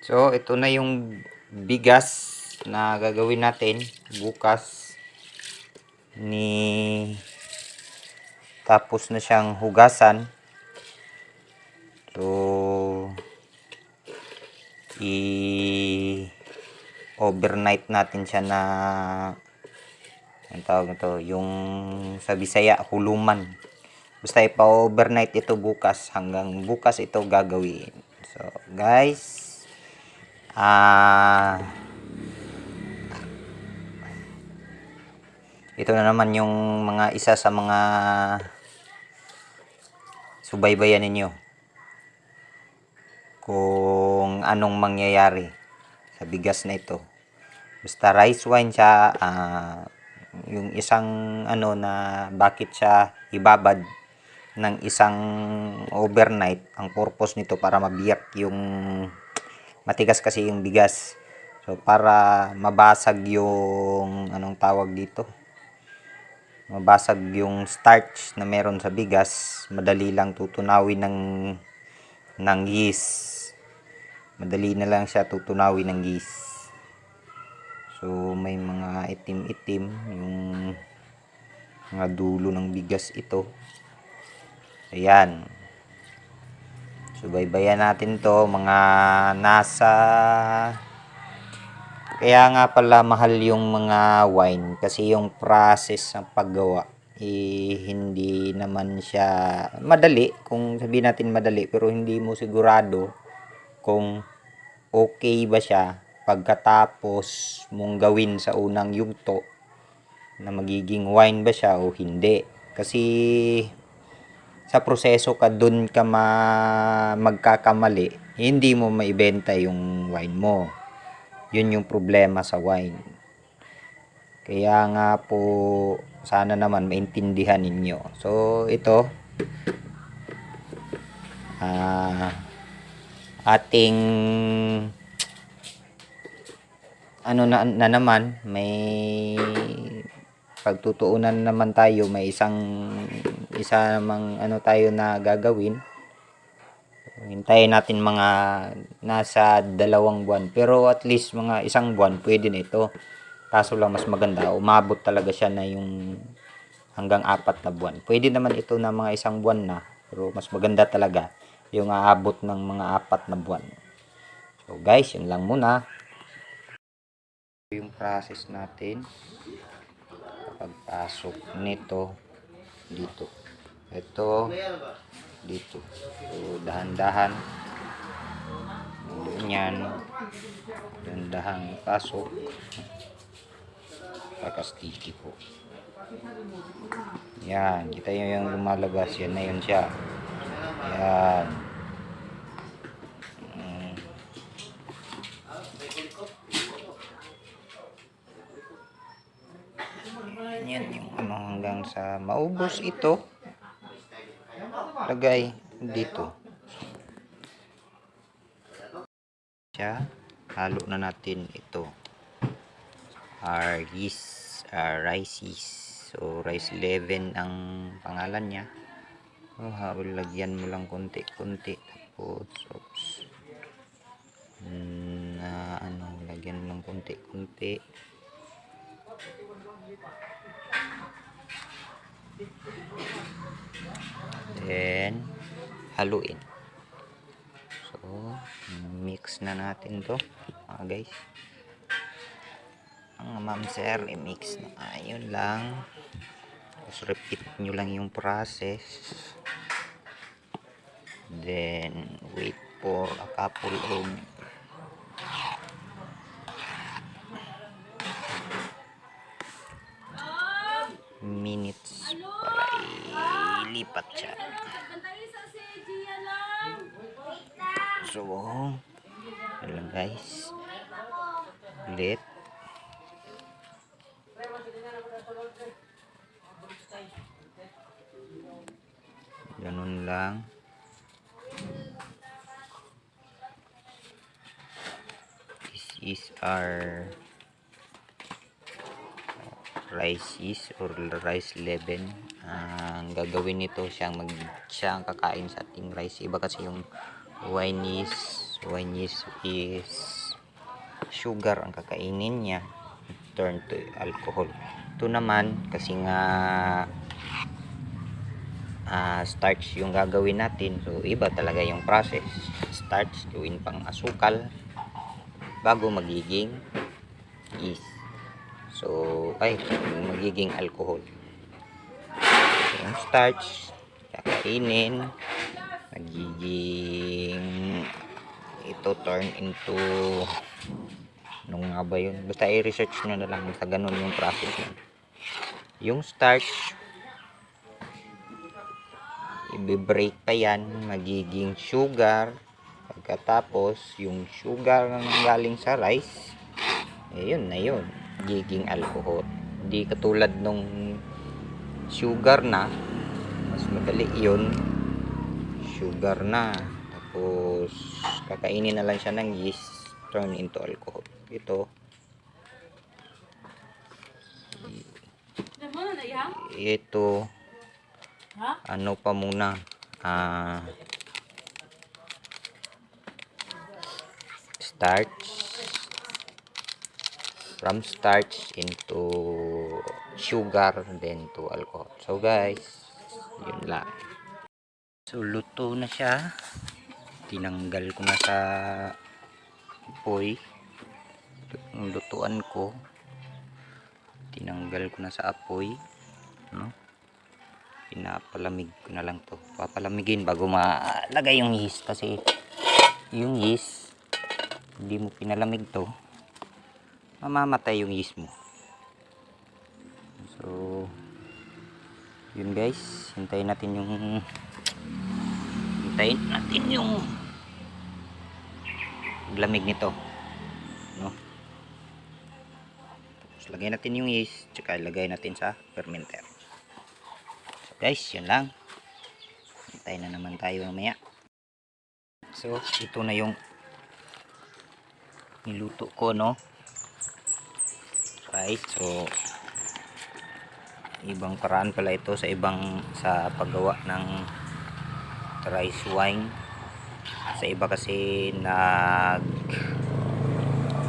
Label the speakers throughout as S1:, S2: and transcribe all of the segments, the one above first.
S1: So, ito na yung bigas na gagawin natin bukas tapos na siyang hugasan. So, overnight natin siya na ang tawag nito, yung sa Bisaya, huluman. Basta ipa-overnight ito bukas, hanggang bukas ito gagawin. So, guys, ito na naman yung mga isa sa mga subaybayan ninyo kung anong mangyayari sa bigas na ito. Basta rice wine siya, yung isang na bakit siya ibabad ng isang overnight, ang purpose nito para mabiyak yung matigas kasi yung bigas. So para mabasag yung anong tawag dito, mabasag yung starch na meron sa bigas, madali lang tutunawin ng yeast. Madali na lang siya tutunawin ng yeast. So may mga itim-itim yung mga dulo ng bigas ito. Ayan. Subaybayan natin to, mga nasa, kaya nga pala mahal yung mga wine kasi yung process ng paggawa hindi naman siya madali. Kung sabihin natin madali, pero hindi mo sigurado kung okay ba siya pagkatapos mong gawin sa unang yugto, na magiging wine ba siya o hindi. Kasi sa proseso ka dun ka magkakamali, hindi mo maibenta yung wine mo. Yun yung problema sa wine. Kaya nga po, sana naman maintindihan ninyo. So ito, ating na naman, may pagtutuunan naman tayo, may isa namang tayo na gagawin. Hintayin natin mga nasa 2 buwan, pero at least mga 1 buwan pwede na ito. Kaso lang mas maganda, umabot talaga siya na yung hanggang 4 na buwan. Pwede naman ito na mga 1 buwan na, pero mas maganda talaga yung aabot ng mga 4 na buwan. So guys, yun lang muna yung process natin pagpasok nito dito. Ito dito. So dahan-dahan ganyan, dahan-dahan pasok, pagka-sticky po. Yan, kita nyo yung lumalabas, yan na yun siya. Yan. Yan yung hanggang sa maubos ito, lagay dito siya. Halo na natin ito, rices. So rice 11 ang pangalan niya. Lagyan mo lang konti-konti, tapos lagyan mo lang konti-konti. Then haluin. So mix na natin to, guys. Ang ma'am sir, i-mix na. Ayun lang. Tapos repeat nyo lang yung process. Then wait for a couple of minutes para ilipat siya. So yun guys, ulit ganun lang. This is our rices or rice 11. Ang gagawin nito, siyang kakain sa ating rice. Iba kasi yung wine is So when is sugar ang kakainin niya, turn to alcohol. Ito naman kasi nga starch yung gagawin natin, so iba talaga yung process. Starch gawin pang asukal bago magiging yeast, so magiging alcohol. So, yung starch kakainin, magiging ito turn into nung nga ba yun, basta i-research nyo na lang, basta ganun yung process yun. Yung starch i-break pa yan, magiging sugar. Pagkatapos yung sugar na galing sa rice, yun na yun, magiging alcohol. Hindi katulad nung sugar na, mas madali yun, sugar na, tapos kakainin na lang siya ng yeast, turn into alcohol. Ito ano pa muna, starch, from starch into sugar, then to alcohol. So guys, yun lang. So luto na siya, tinanggal ko na sa apoy yung lutuan ko, tinanggal ko na sa apoy, no? Pinapalamig ko na lang to, papalamigin bago malagay yung yeast, kasi yung yeast hindi mo pinalamig to, mamamatay yung yeast mo. So yun guys, hintayin natin yung lamig nito, no? Tapos lagay natin yung yeast, tsaka ilagay natin sa fermenter. Guys, yun lang. Hintay na naman tayo mamaya. So, ito na yung niluto ko, no? Right, so ibang paraan pala ito sa paggawa ng rice wine. Sa iba kasi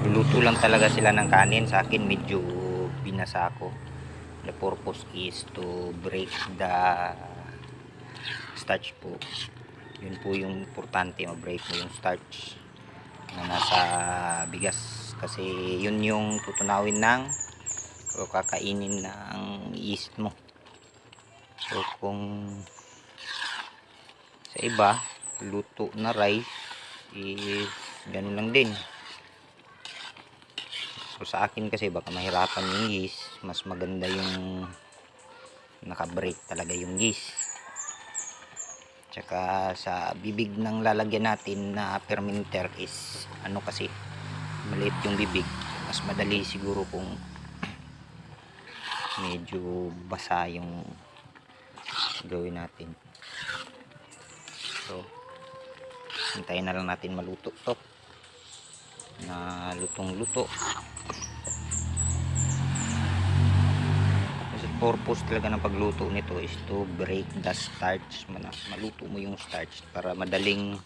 S1: luluto lang talaga sila ng kanin. Sa akin medyo binasa ko. The purpose is to break the starch po. Yun po yung importante, ma-break mo yung starch na nasa bigas, kasi yun yung tutunawin ng o kakainin ng yeast mo. So kung sa iba luto na rice is ganun lang din. So sa akin kasi baka mahirapan yung yeast, mas maganda yung naka-break talaga yung yeast. Tsaka sa bibig ng lalagyan natin na fermenter is kasi maliit yung bibig, mas madali siguro kung medyo basa yung gawin natin. So hintayin na lang natin maluto to, na lutong luto. Purpose talaga ng pagluto nito is to break the starch, maluto mo yung starch para madaling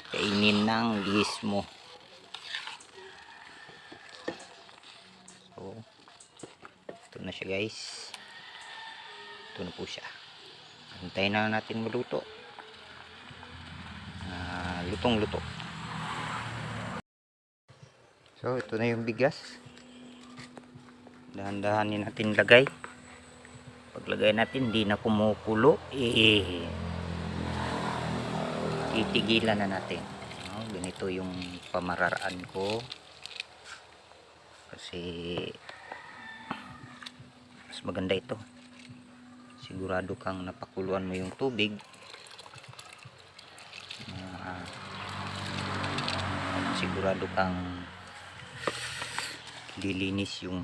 S1: kainin ng yeast mo. So ito na siya guys, ito na po siya. Hintayin na natin maluto, lutong luto. So ito na yung bigas, dahan-dahanin natin lagay. Paglagay natin hindi na kumukulo, titigilan na natin. Ganito yung pamararaan ko, kasi mas maganda ito. Sigurado kang napakuluan mo yung tubig, sigurado kang lilinis yung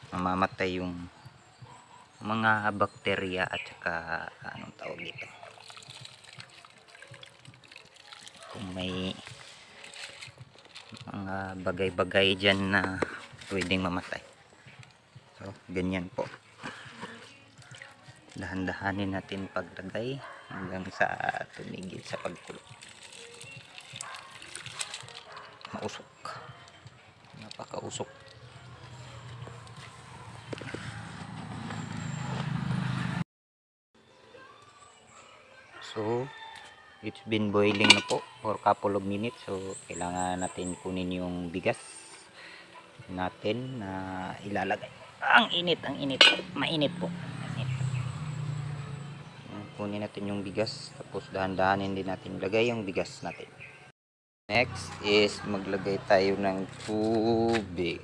S1: mamamatay yung mga bakterya at saka anong tawag dito, kung may mga bagay-bagay dyan na pwedeng mamatay. So ganyan po, dahan-dahanin natin paglagay hanggang sa tumigil sa pagkulo. Mausok. Napakausok. So, it's been boiling na po for couple of minutes. So, kailangan natin kunin yung bigas natin na ilalagay. Ang init, mainit po. Kunin natin yung bigas, tapos dahan-dahanin din natin ilagay yung bigas natin. Next is maglagay tayo ng tubig.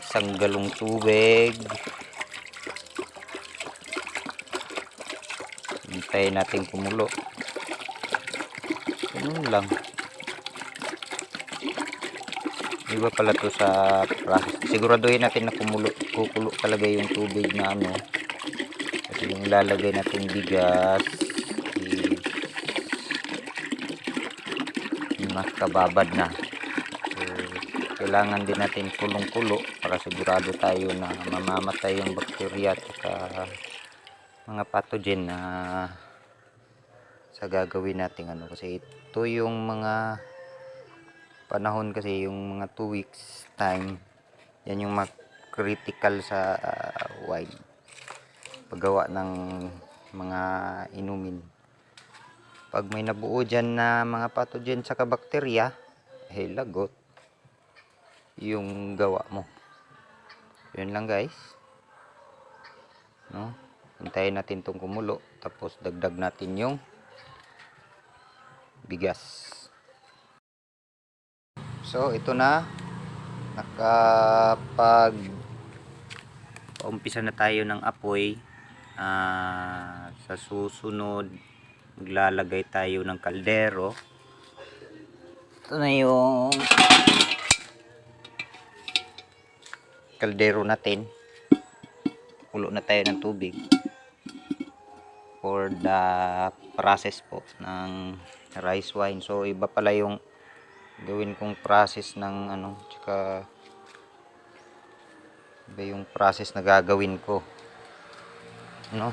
S1: Isang galong tubig. Hintayin natin kumulo. Ganun lang. Iba pala to sa process. Siguraduhin natin na kukulo talaga yung tubig na ano. Kasi yung ilalagay natin bigas is nakababad na. So, kailangan din natin kulong-kulo para sigurado tayo na mamamatay yung bakterya at mga pathogen na sa gagawin natin ano. Kasi ito yung mga panahon kasi yung mga 2 weeks time, yan yung critical sa wine paggawa ng mga inumin. Pag may nabuo dyan na mga pathogen sa bakterya, lagot yung gawa mo. Yun lang guys, no? Hintayin natin tong kumulo, tapos dagdag natin yung bigas. So, ito na. Umpisa na tayo ng apoy. Sa susunod, maglalagay tayo ng kaldero. Ito na yung kaldero natin. Kulo na tayo ng tubig for the process po ng rice wine. So, iba pala yung gawin kong process ng ano, tsaka iba yung process na gagawin ko, no?